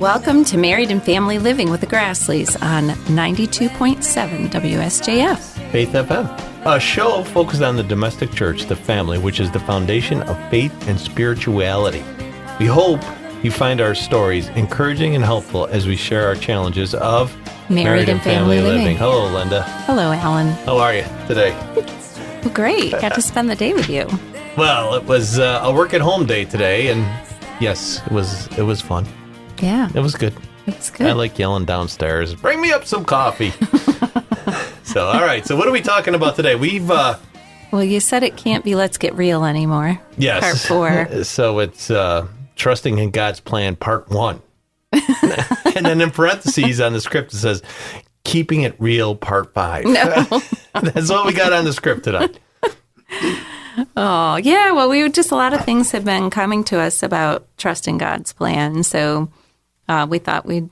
Welcome to Married and Family Living with the Grasleys on 92.7 WSJF. Faith FM, a show focused on the domestic church, the family, which is the foundation of faith and spirituality. We hope you find our stories encouraging and helpful as we share our challenges of Married and Family Living. Hello, Linda. Hello, Alan. How are you today? Well, great. Got to spend the day with you. Well, it was a work-at-home day today, and yes, it was fun. Yeah. It was good. It's good. I like yelling downstairs, bring me up some coffee. So, all right. So what are we talking about today? We've... Well, you said it can't be Let's Get Real anymore. Yes. Part 4. So it's Trusting in God's Plan, Part 1. And then in parentheses on the script, it says, Keeping It Real, Part 5. No. That's what we got on the script tonight. Oh, yeah. Well, a lot of things have been coming to us about trusting God's plan. So we thought we'd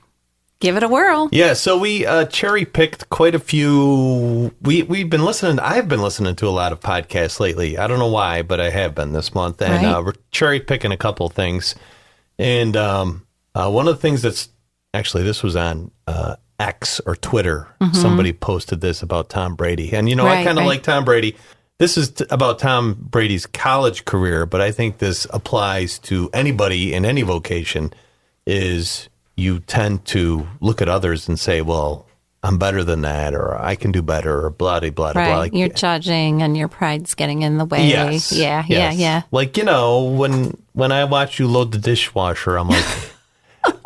give it a whirl. Yeah. So we cherry-picked quite a few. I've been listening to a lot of podcasts lately. I don't know why, but I have been this month. And right. We're cherry-picking a couple of things. And one of the things that's actually, this was on X or Twitter. Mm-hmm. Somebody posted this about Tom Brady. And, I kind of like Tom Brady. This is about Tom Brady's college career, but I think this applies to anybody in any vocation, is you tend to look at others and say, well, I'm better than that, or I can do better, or blah, blah, blah, blah. Right. You're judging and your pride's getting in the way. Yes. Yeah. Like, when I watch you load the dishwasher, I'm like...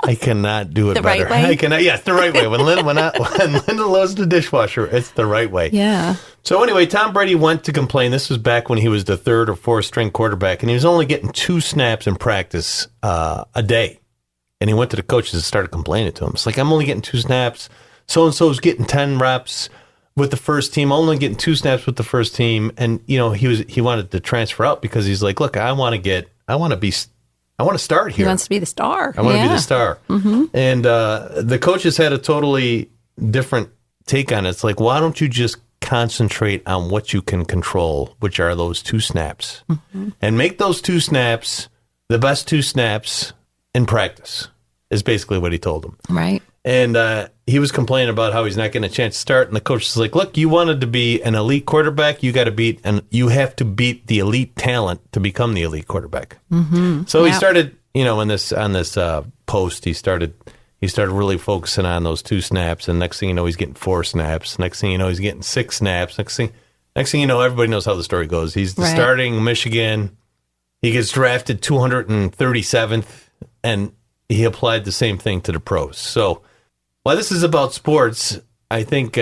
I cannot do it the better. Right way? I cannot. Yes, the right way. When Linda loads the dishwasher, it's the right way. Yeah. So anyway, Tom Brady went to complain. This was back when he was the third or fourth string quarterback, and he was only getting 2 snaps in practice a day. And he went to the coaches and started complaining to him. It's like, I'm only getting 2 snaps. So-and-so's getting 10 reps with the first team. I'm only getting 2 snaps with the first team. And, he wanted to transfer out because he's like, look, I want to start here. He wants to be the star. I want to be the star. Mm-hmm. And the coaches had a totally different take on it. It's like, why don't you just concentrate on what you can control, which are those 2 snaps, and make those 2 snaps the best 2 snaps in practice, is basically what he told them. Right. And he was complaining about how he's not getting a chance to start. And the coach is like, look, you wanted to be an elite quarterback. You you have to beat the elite talent to become the elite quarterback. Mm-hmm. So he started, on this post, he started really focusing on those 2 snaps. And next thing you know, he's getting 4 snaps. Next thing you know, he's getting 6 snaps. Next thing you know, everybody knows how the story goes. He's starting Michigan. He gets drafted 237th, and he applied the same thing to the pros. So, while this is about sports, I think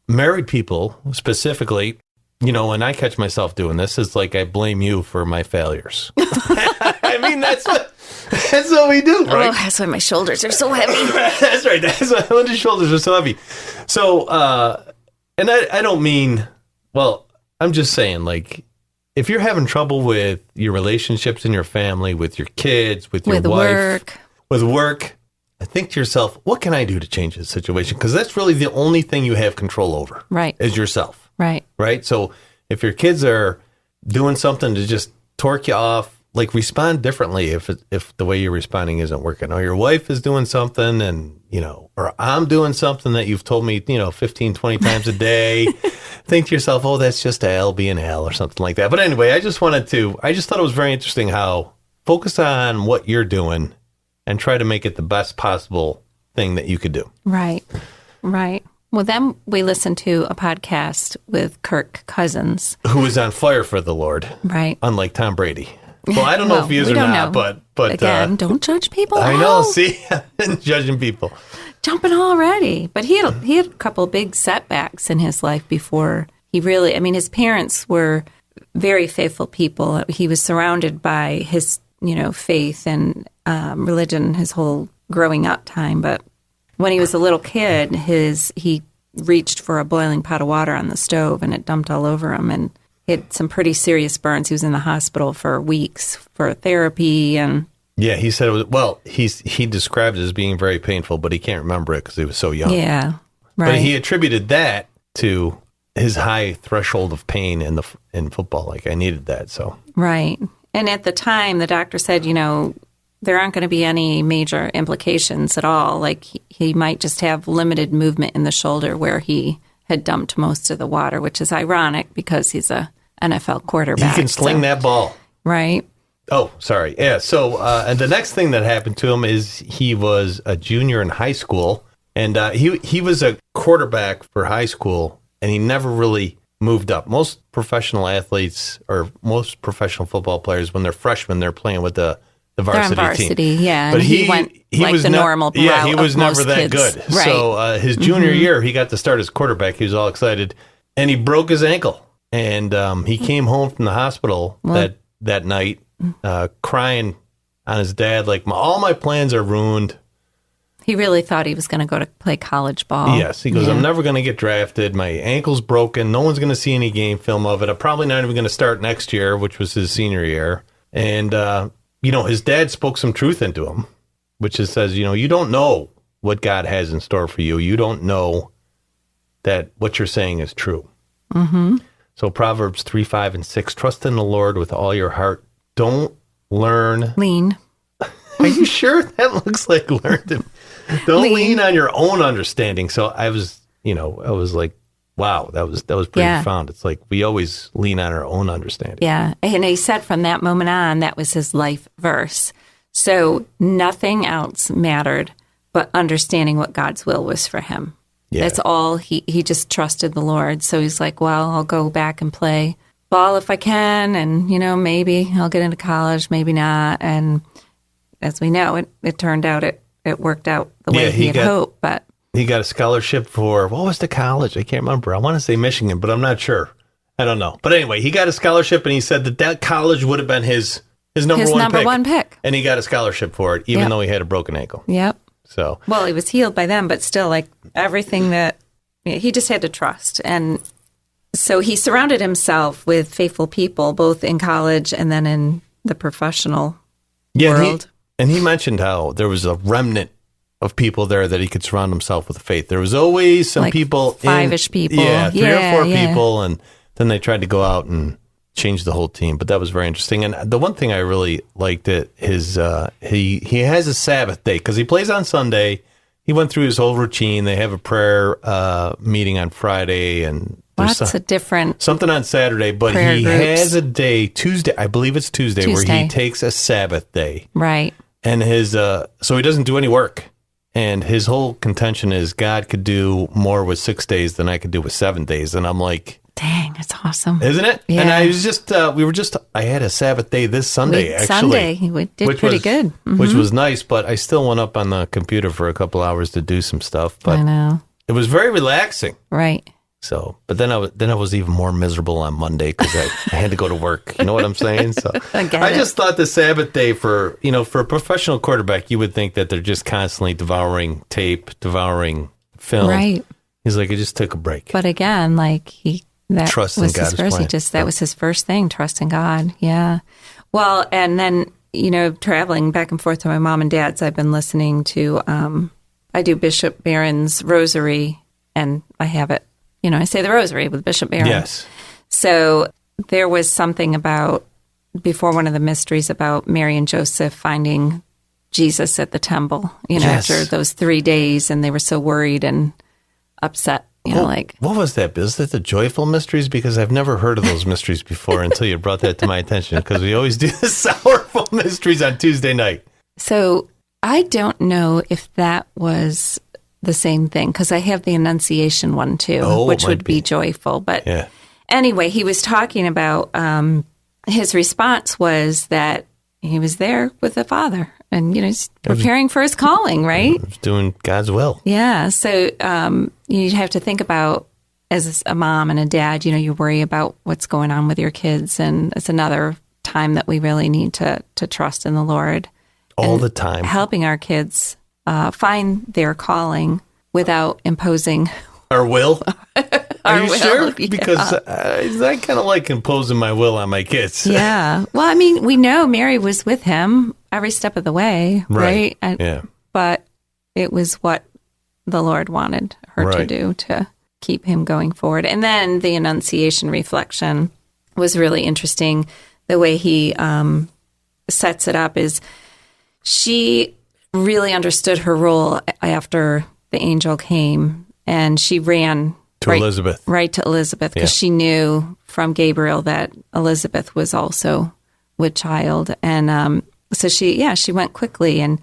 married people specifically, when I catch myself doing this, it's like I blame you for my failures. I mean, that's what we do, right? Oh, that's why my shoulders are so heavy. That's right. That's why my shoulders are so heavy. So, and I don't mean, well, I'm just saying, like, if you're having trouble with your relationships in your family, with your kids, with your wife, with work, I think to yourself, what can I do to change this situation? Because that's really the only thing you have control over. Right. Is yourself. Right. Right. So if your kids are doing something to just torque you off, like, respond differently if the way you're responding isn't working. Or your wife is doing something and, or I'm doing something that you've told me, 15, 20 times a day. Think to yourself, oh, that's just a L being L or something like that. But anyway, I just thought it was very interesting how focus on what you're doing and try to make it the best possible thing that you could do. Right. Well, then we listened to a podcast with Kirk Cousins, who is on fire for the Lord. Right. Unlike Tom Brady. Well, I don't know if he is or not, but again, don't judge people. I know. See, judging people. Jumping already. But he had a couple of big setbacks in his life before he really, his parents were very faithful people. He was surrounded by his, faith and religion his whole growing up time. But when he was a little kid, he reached for a boiling pot of water on the stove and it dumped all over him. And he had some pretty serious burns. He was in the hospital for weeks for therapy. And yeah, he said he described it as being very painful, but he can't remember it because he was so young. Yeah, right. But he attributed that to his high threshold of pain in football. Like, I needed that. So right. And at the time, the doctor said, there aren't going to be any major implications at all. Like he might just have limited movement in the shoulder where he had dumped most of the water, which is ironic because he's a NFL quarterback. He can sling that ball. Right. Oh, sorry. Yeah. So, and the next thing that happened to him is he was a junior in high school, and he was a quarterback for high school, and he never really moved up. Most professional athletes or most professional football players, when they're freshmen, they're playing with the varsity team. Yeah. But and he went like was the normal route. Yeah, he was never that kids. good. Right. So his junior year, he got to start as quarterback. He was all excited, and he broke his ankle. And he came home from the hospital that night, crying on his dad, like, all my plans are ruined. He really thought he was going to go to play college ball. Yes. He goes, I'm never going to get drafted. My ankle's broken. No one's going to see any game film of it. I'm probably not even going to start next year, which was his senior year. And, his dad spoke some truth into him, which says, you don't know what God has in store for you. You don't know that what you're saying is true. Mm-hmm. So Proverbs 3, 5, and 6, trust in the Lord with all your heart. Don't lean. Are you sure? That looks like learned. Don't lean on your own understanding. So I was like, wow, that was pretty profound. It's like we always lean on our own understanding. Yeah. And he said from that moment on, that was his life verse. So nothing else mattered but understanding what God's will was for him. Yeah. That's all. He just trusted the Lord. So he's like, well, I'll go back and play ball if I can. And, maybe I'll get into college, maybe not. And as we know, it turned out it worked out the way he had hoped. But he got a scholarship for, what was the college? I can't remember. I want to say Michigan, but I'm not sure. I don't know. But anyway, he got a scholarship, and he said that college would have been his number one pick. And he got a scholarship for it, even though he had a broken ankle. Yep. So, well, he was healed by them, but still, like everything that he just had to trust. And so he surrounded himself with faithful people, both in college and then in the professional world. And he mentioned how there was a remnant of people there that he could surround himself with faith. There was always some people, five-ish people. Yeah, three or four people, and then they tried to go out and change the whole team. But that was very interesting. And the one thing I really liked is he has a Sabbath day because he plays on Sunday. He went through his whole routine. They have a prayer meeting on Friday, and lots of different something on Saturday. But he has a day Tuesday. I believe it's Tuesday, where he takes a Sabbath day. Right. And so he doesn't do any work. And his whole contention is God could do more with 6 days than I could do with 7 days. And I'm like, dang, that's awesome. Isn't it? Yeah. And I was I had a Sabbath day this Sunday, actually. Sunday, we did pretty good. Mm-hmm. Which was nice, but I still went up on the computer for a couple hours to do some stuff. But I know. It was very relaxing. Right. So, but then I was even more miserable on Monday because I had to go to work. You know what I'm saying? So I just thought the Sabbath day for a professional quarterback, you would think that they're just constantly devouring tape, devouring film. Right. He's like, I just took a break. But again, like trust in God's plan. That was his first thing, trust in God. Yeah. Well, and then, traveling back and forth to my mom and dad's, I've been listening to, I do Bishop Barron's Rosary, and I have it. I say the Rosary with Bishop Barron. Yes. So there was something about, before one of the mysteries, about Mary and Joseph finding Jesus at the temple, after those 3 days, and they were so worried and upset, what was that? Is that the Joyful Mysteries? Because I've never heard of those mysteries before until you brought that to my attention, because we always do the Sorrowful Mysteries on Tuesday night. So I don't know if that was the same thing, because I have the Annunciation one too, which would be joyful. But anyway, he was talking about his response was that he was there with the Father, and he's preparing for his calling, right? He was doing God's will. Yeah. So you have to think about, as a mom and a dad, you worry about what's going on with your kids, and it's another time that we really need to trust in the Lord all the time, helping our kids find their calling without imposing our will. Are you sure? Yeah. Because I kind of like imposing my will on my kids. Yeah. Well, I mean, we know Mary was with him every step of the way, right? Yeah. But it was what the Lord wanted her to do to keep him going forward. And then the Annunciation reflection was really interesting. The way he sets it up is, she really understood her role after the angel came, and she ran to Elizabeth. Right to Elizabeth, because she knew from Gabriel that Elizabeth was also with child. And so she went quickly. And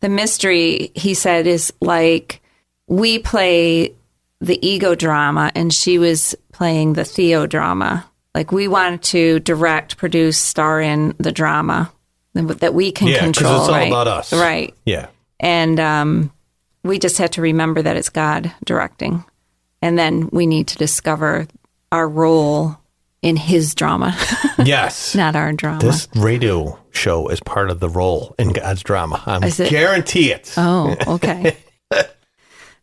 the mystery, he said, is like we play the ego drama, and she was playing the theodrama. Like we wanted to direct, produce, star in the drama that we can control. Yeah, because it's all about us. Right. Yeah. And we just had to remember that it's God directing. And then we need to discover our role in his drama. Yes. Not our drama. This radio show is part of the role in God's drama. I guarantee it. Oh, okay.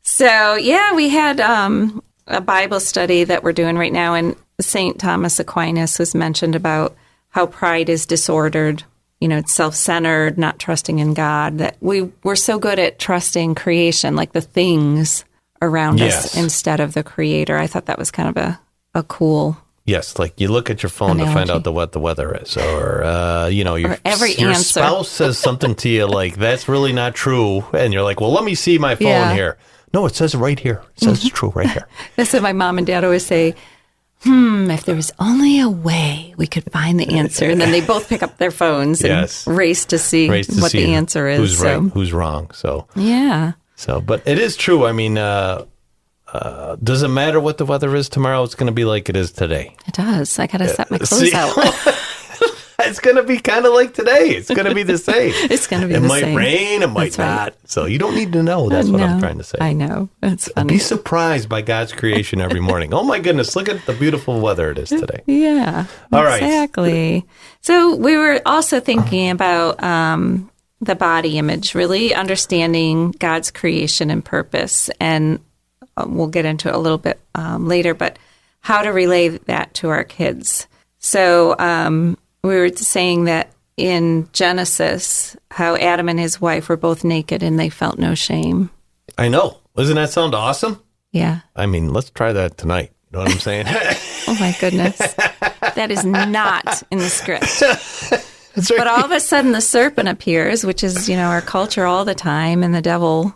So, we had a Bible study that we're doing right now, and St. Thomas Aquinas was mentioned about how pride is disordered. It's self-centered, not trusting in God, that we're so good at trusting creation, like the things around us instead of the creator. I thought that was kind of a cool Yes, like you look at your phone to find out what the weather is, or your spouse says something to you like, that's really not true, and you're like, well, let me see my phone here. No, it says right here. It says it's true right here. That's what my mom and dad always say, if there was only a way we could find the answer. And then they both pick up their phones and race to see what the answer is. Who's right, who's wrong. So but it is true. I mean, does it matter what the weather is tomorrow? It's going to be like it is today. It does. I got to set my clothes out. It's going to be kind of like today. It's going to be the same. It's going to be the same. It might rain. It might not. So you don't need to know. That's what I'm trying to say. I know. It's funny. Be surprised by God's creation every morning. Oh, my goodness. Look at the beautiful weather it is today. Yeah. All right. Exactly. So we were also thinking about the body image, really understanding God's creation and purpose. And we'll get into it a little bit later, but how to relay that to our kids. So we were saying that in Genesis, how Adam and his wife were both naked and they felt no shame. I know. Doesn't that sound awesome? Yeah. I mean, let's try that tonight. You know what I'm saying? Oh, my goodness. That is not in the script. That's right. But all of a sudden the serpent appears, which is, our culture all the time, and the devil,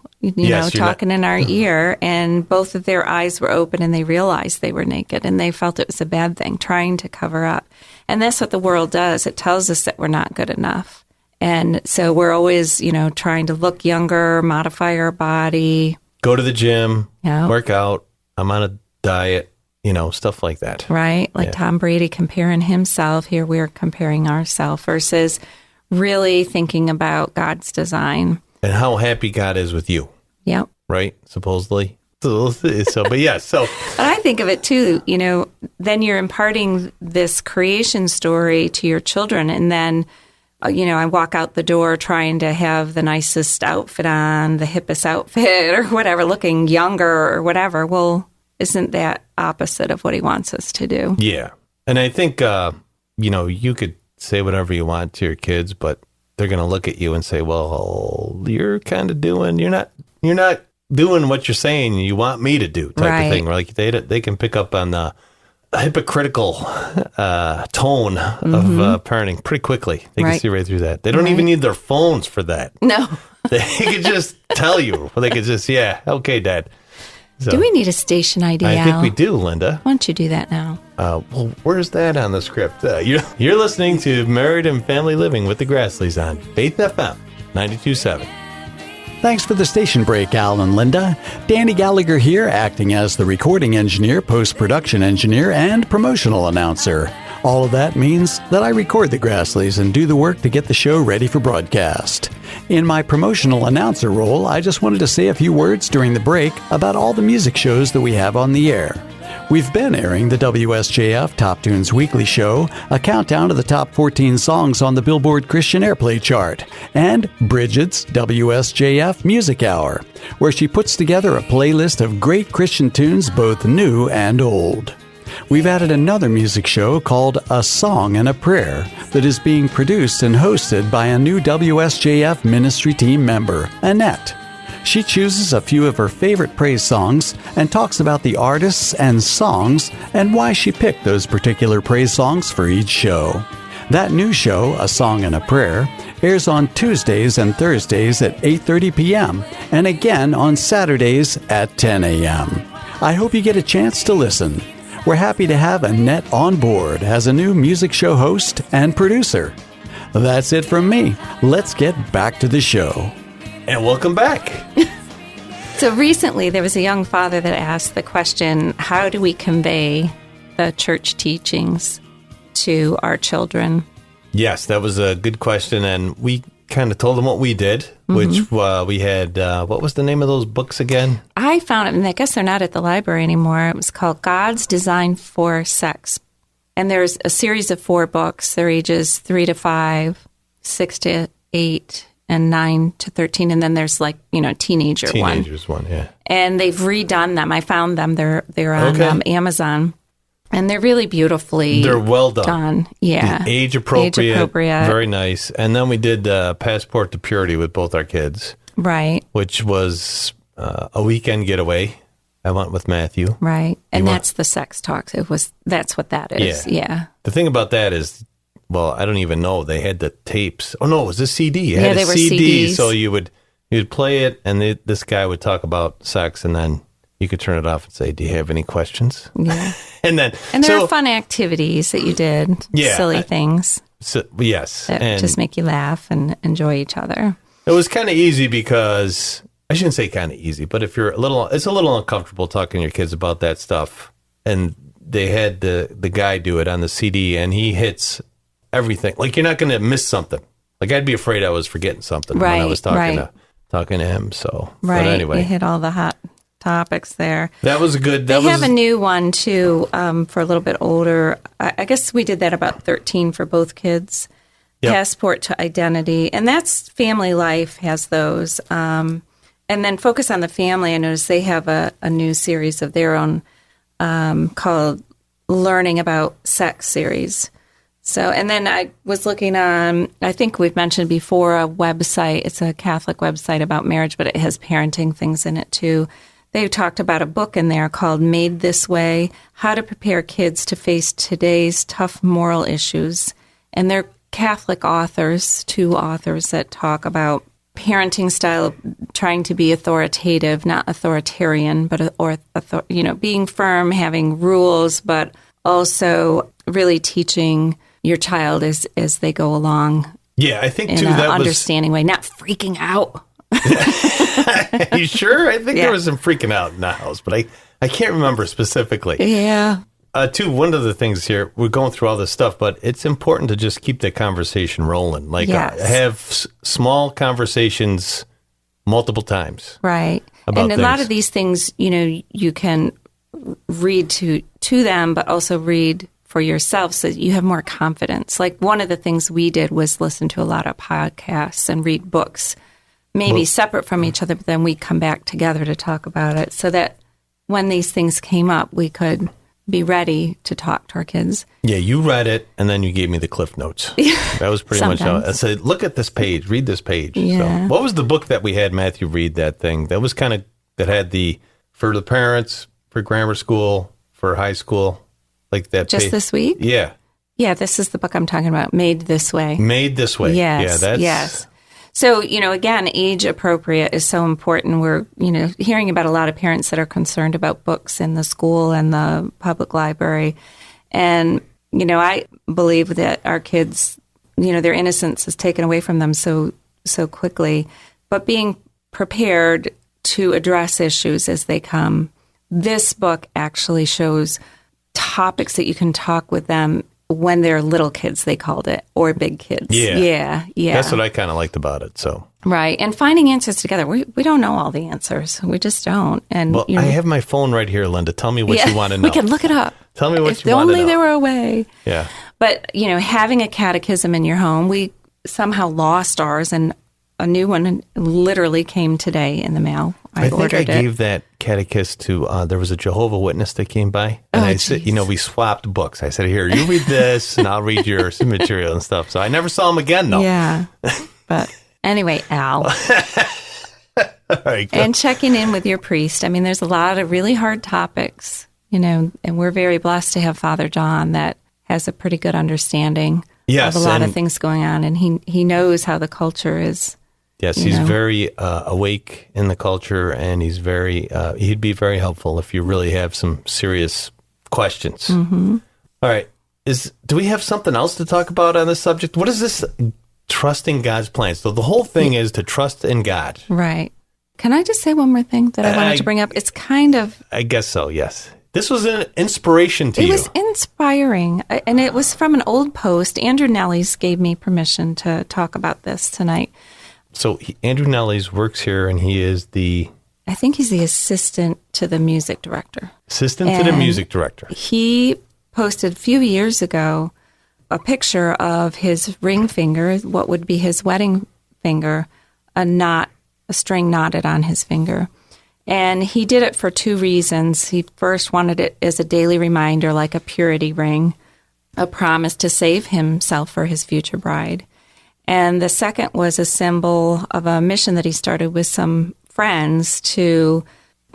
talking in our ear, and both of their eyes were open and they realized they were naked and they felt it was a bad thing, trying to cover up. And that's what the world does. It tells us that we're not good enough. And so we're always, trying to look younger, modify our body. Go to the gym, work out, I'm on a diet. Stuff like that. Right? Like Tom Brady comparing himself. Here we're comparing ourselves versus really thinking about God's design. And how happy God is with you. Yep. Right? Supposedly. But yes. So. But I think of it too, then you're imparting this creation story to your children. And then, I walk out the door trying to have the nicest outfit on, the hippest outfit or whatever, looking younger or whatever. Well, isn't that opposite of what he wants us to do? Yeah. And I think, you could say whatever you want to your kids, but they're going to look at you and say, well, you're kind of you're not doing what you're saying you want me to do type of thing. Like they can pick up on the hypocritical tone of parenting pretty quickly. They can see right through that. They don't even need their phones for that. No. They can just tell you. They could just, okay, Dad. So, do we need a station ID, I think we do, Linda. Why don't you do that now? Well, where's that on the script? You're listening to Married and Family Living with the Grasleys on Faith FM 92.7. Thanks for the station break, Al and Linda. Danny Gallagher here, acting as the recording engineer, post-production engineer, and promotional announcer. All of that means that I record the Grasleys and do the work to get the show ready for broadcast. In my promotional announcer role, I just wanted to say a few words during the break about all the music shows that we have on the air. We've been airing the WSJF Top Tunes Weekly Show, a countdown to the top 14 songs on the Billboard Christian Airplay chart, and Bridget's WSJF Music Hour, where she puts together a playlist of great Christian tunes, both new and old. We've added another music show called A Song and a Prayer that is being produced and hosted by a new WSJF ministry team member, Annette. She chooses a few of her favorite praise songs and talks about the artists and songs and why she picked those particular praise songs for each show. That new show, A Song and a Prayer, airs on Tuesdays and Thursdays at 8:30 p.m. and again on Saturdays at 10 a.m. I hope you get a chance to listen. We're happy to have Annette on board as a new music show host and producer. That's it from me. Let's get back to the show. And welcome back. So recently there was a young father that asked the question, how do we convey the church teachings to our children? Yes, that was a good question. And we kind of told them what we did, which we had, what was the name of those books again? I found it, and I guess they're not at the library anymore. It was called God's Design for Sex. And there's a series of 4 books. They're ages 3 to 5, 6 to 8, and 9 to 13. And then there's teenagers one, yeah. And they've redone them. I found them. They're on Amazon. And they're really beautifully They're well done. Yeah. Age appropriate. Very nice. And then we did Passport to Purity with both our kids. Right. Which was a weekend getaway. I went with Matthew. Right. And that's the sex talks. That's what that is. Yeah. The thing about that is, well, I don't even know. They had the tapes. Oh, no, it was a CD. They were CDs. So you'd play it, and this guy would talk about sex, and then you could turn it off and say, do you have any questions? Yeah. And there are fun activities that you did, silly things. So, yes. That just make you laugh and enjoy each other. It was kind of easy because, I shouldn't say kind of easy, but if it's a little uncomfortable talking to your kids about that stuff. And they had the guy do it on the CD, and he hits everything. Like, you're not going to miss something. Like, I'd be afraid I was forgetting something when I was talking to him. So, right. But anyway. You hit all the hot topics there. That was a good. They have a new one too for a little bit older. I guess we did that about 13 for both kids. Yep. Passport to Identity, and that's Family Life has those. And then Focus on the Family. I noticed they have a new series of their own called Learning About Sex series. So, and then I was looking on, I think we've mentioned before, a website. It's a Catholic website about marriage, but it has parenting things in it too. They talked about a book in there called Made This Way, How to Prepare Kids to Face Today's Tough Moral Issues. And they're Catholic authors, 2 authors that talk about parenting style, trying to be authoritative, not authoritarian, but being firm, having rules, but also really teaching your child as they go along. Yeah, I think in too an that understanding way, not freaking out. You sure? I think there was some freaking out in the house, but I can't remember specifically. Yeah. Too, one of the things here, we're going through all this stuff, but it's important to just keep the conversation rolling. Like, have small conversations multiple times. Right. And a lot of these things, you can read to them, but also read for yourself so that you have more confidence. Like, one of the things we did was listen to a lot of podcasts and read books, maybe separate from each other, but then we come back together to talk about it so that when these things came up, we could be ready to talk to our kids. Yeah, you read it, and then you gave me the Cliff Notes. That was pretty much how I said, look at this page, read this page. Yeah. So, what was the book that we had Matthew read that thing? That was kind of, that had for the parents, for grammar school, for high school, like that. Just this week? Yeah. Yeah, this is the book I'm talking about, Made This Way. Made This Way. Yes, yeah, yes. So, again, age appropriate is so important. We're, hearing about a lot of parents that are concerned about books in the school and the public library. And, I believe that our kids, their innocence is taken away from them so quickly. But being prepared to address issues as they come, this book actually shows topics that you can talk with them when they're little kids, they called it, or big kids. Yeah. That's what I kind of liked about it. So right, and finding answers together. We don't know all the answers. We just don't. And I have my phone right here, Linda. Tell me what you want to know. We can look it up. Tell me what you want to know. If only there were a way. Yeah. But having a catechism in your home, we somehow lost ours, and a new one literally came today in the mail. I think I gave that catechist to, there was a Jehovah Witness that came by. And I said, we swapped books. I said, here, you read this and I'll read your material and stuff. So I never saw him again, though. Yeah. But anyway, Al. All right, and checking in with your priest. I mean, there's a lot of really hard topics, and we're very blessed to have Father John that has a pretty good understanding Yes, of a lot and- of things going on, and he knows how the culture is. Yes, he's very awake in the culture, and he's he'd be very helpful if you really have some serious questions. Mm-hmm. All right. Do we have something else to talk about on this subject? What is this trusting God's plans? So the whole thing is to trust in God. Right. Can I just say one more thing that I wanted to bring up? It's kind of... I guess so, yes. This was an inspiration to you. It was inspiring, and it was from an old post. Andrew Nellies gave me permission to talk about this tonight. So Andrew Nellies works here, and he is I think he's the assistant to the music director. Assistant to the music director. He posted a few years ago a picture of his ring finger, what would be his wedding finger, a string knotted on his finger. And he did it for two reasons. He first wanted it as a daily reminder, like a purity ring, a promise to save himself for his future bride. And the second was a symbol of a mission that he started with some friends to,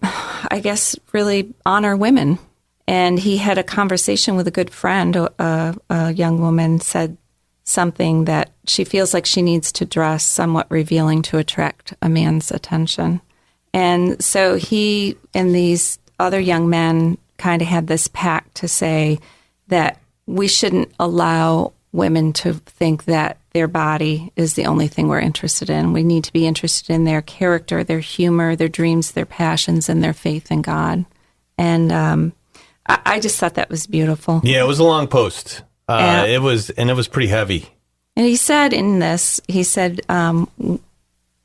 I guess, really honor women. And he had a conversation with a good friend. A young woman said something that she feels like she needs to dress somewhat revealing to attract a man's attention. And so he and these other young men kind of had this pact to say that we shouldn't allow women to think that their body is the only thing we're interested in. We need to be interested in their character, their humor, their dreams, their passions, and their faith in God. And I just thought that was beautiful. Yeah, it was a long post. It was pretty heavy. And he said in this,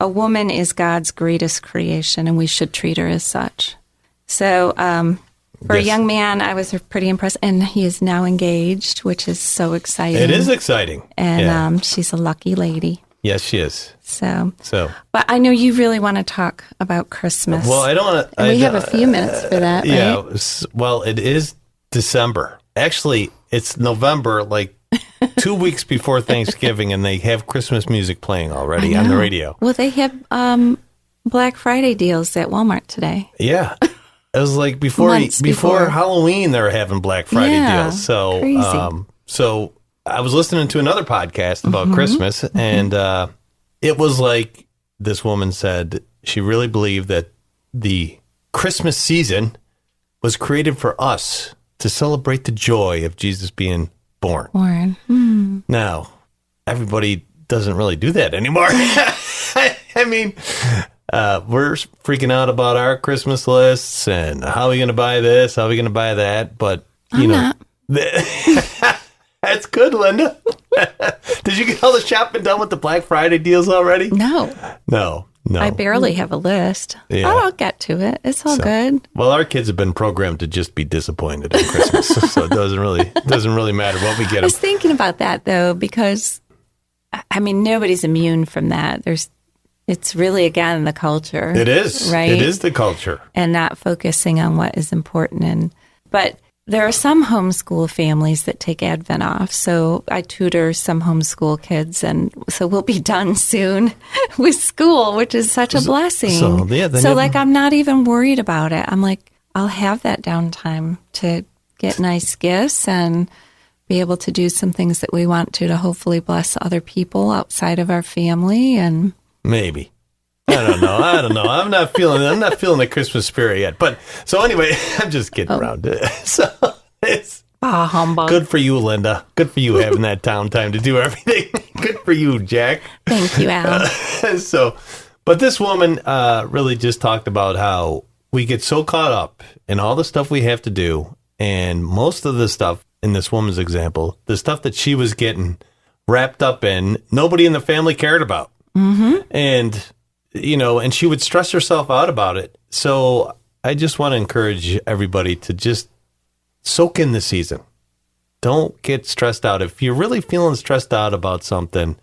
a woman is God's greatest creation, and we should treat her as such. So for a young man, I was pretty impressed. And he is now engaged, which is so exciting. It is exciting. And she's a lucky lady. Yes, she is. So. But I know you really want to talk about Christmas. Well, I don't want to. We have a few minutes for that, yeah, right? Well, it is December. Actually, it's November, like 2 weeks before Thanksgiving, and they have Christmas music playing already on the radio. Well, they have Black Friday deals at Walmart today. Yeah. It was like before Halloween, they were having Black Friday deals. So, crazy. So I was listening to another podcast about Christmas, and it was like this woman said she really believed that the Christmas season was created for us to celebrate the joy of Jesus being born. Now, everybody doesn't really do that anymore. I mean, we're freaking out about our Christmas lists and how are we going to buy this, how are we going to buy that, but you know. That's good, Linda. Did you get all the shopping done with the Black Friday deals already? No. I barely have a list. Yeah. I'll get to it. It's all good. Well, our kids have been programmed to just be disappointed at Christmas, so it doesn't really matter what we get them. I was thinking about that though, because I mean nobody's immune from that. It's really again the culture. It is, right? It is the culture, and not focusing on what is important. But there are some homeschool families that take Advent off. So I tutor some homeschool kids, and so we'll be done soon with school, which is such a blessing. Like, I'm not even worried about it. I'm like, I'll have that downtime to get nice gifts and be able to do some things that we want to hopefully bless other people outside of our family. And maybe. I don't know. I'm not feeling the Christmas spirit yet. But so anyway, I'm just getting around to it. So it's humbug. Good for you, Linda. Good for you having that downtime to do everything. Good for you, Jack. Thank you, Al. But this woman really just talked about how we get so caught up in all the stuff we have to do, and most of the stuff in this woman's example, the stuff that she was getting wrapped up in, nobody in the family cared about. Mm-hmm. And she would stress herself out about it. So I just want to encourage everybody to just soak in the season. Don't get stressed out. If you're really feeling stressed out about something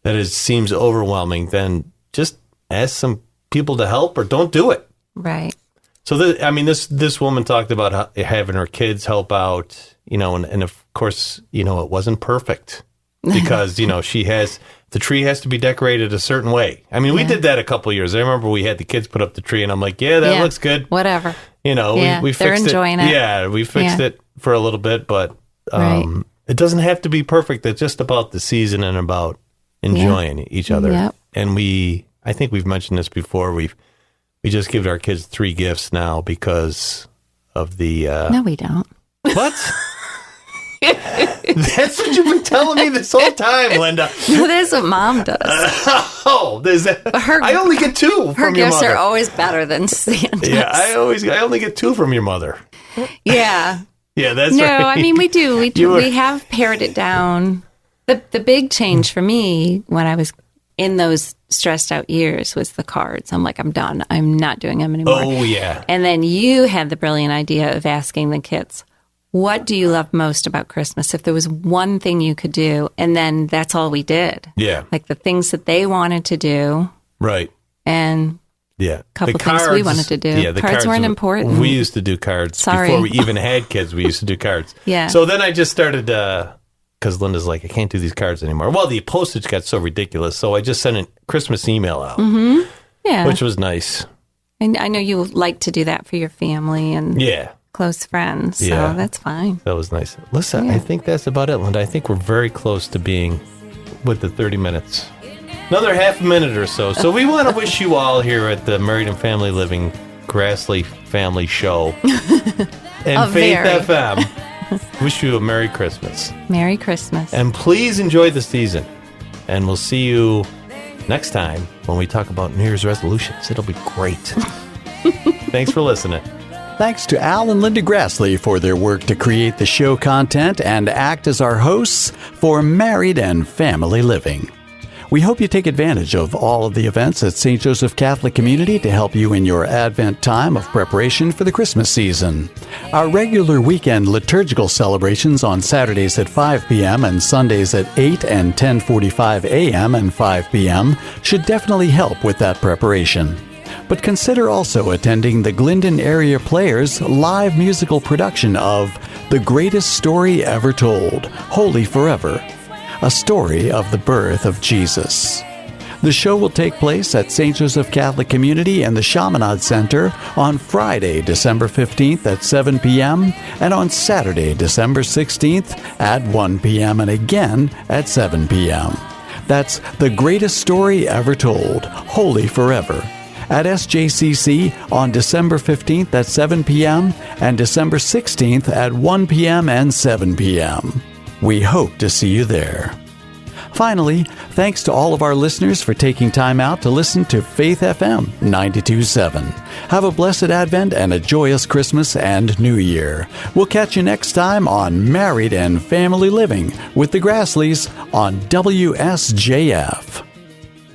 that seems overwhelming, then just ask some people to help or don't do it. Right. So, this woman talked about having her kids help out, and of course, it wasn't perfect because, the tree has to be decorated a certain way. I mean, we did that a couple of years. I remember we had the kids put up the tree, and I'm like, that looks good. Whatever. We fixed they're enjoying it. Yeah, we fixed it for a little bit, but it doesn't have to be perfect. It's just about the season and about enjoying each other. Yep. And I think we've mentioned this before. We just give our kids 3 gifts now because of the... No, we don't. What? That's what you've been telling me this whole time, Linda. No, that's what Mom does. I only get 2 from your mother. Her gifts are always better than Santa's. Yeah, I only get 2 from your mother. Yeah. Yeah, that's no, right. No, I mean, we do. We have pared it down. The big change for me when I was in those stressed out years was the cards. I'm like, I'm done. I'm not doing them anymore. Oh, yeah. And then you had the brilliant idea of asking the kids, what do you love most about Christmas? If there was one thing you could do, and then that's all we did. Yeah. Like the things that they wanted to do. Right. And a couple the things we wanted to do. Yeah, the cards weren't important. We used to do cards before we even had kids. We used to do cards. Yeah. So then I just started, because Linda's like, I can't do these cards anymore. Well, the postage got so ridiculous, so I just sent a Christmas email out. Mm-hmm. Yeah. Which was nice. And I know you like to do that for your family and close friends, so that's fine. That was nice. Listen, I think that's about it, Linda. I think we're very close to being with the 30 minutes. Another half a minute or so. So we want to wish you all here at the Married and Family Living Grassley Family Show and Faith FM. Wish you a Merry Christmas. Merry Christmas. And please enjoy the season. And we'll see you next time when we talk about New Year's resolutions. It'll be great. Thanks for listening. Thanks to Al and Linda Grassley for their work to create the show content and act as our hosts for Married and Family Living. We hope you take advantage of all of the events at St. Joseph Catholic Community to help you in your Advent time of preparation for the Christmas season. Our regular weekend liturgical celebrations on Saturdays at 5 p.m. and Sundays at 8 and 10:45 a.m. and 5 p.m. should definitely help with that preparation. But consider also attending the Glendon Area Players live musical production of The Greatest Story Ever Told, Holy Forever, a story of the birth of Jesus. The show will take place at St. Joseph Catholic Community and the Chaminade Center on Friday, December 15th at 7 p.m. and on Saturday, December 16th at 1 p.m. and again at 7 p.m. That's The Greatest Story Ever Told, Holy Forever, at SJCC on December 15th at 7 p.m. and December 16th at 1 p.m. and 7 p.m. We hope to see you there. Finally, thanks to all of our listeners for taking time out to listen to Faith FM 92.7. Have a blessed Advent and a joyous Christmas and New Year. We'll catch you next time on Married and Family Living with the Grassleys on WSJF.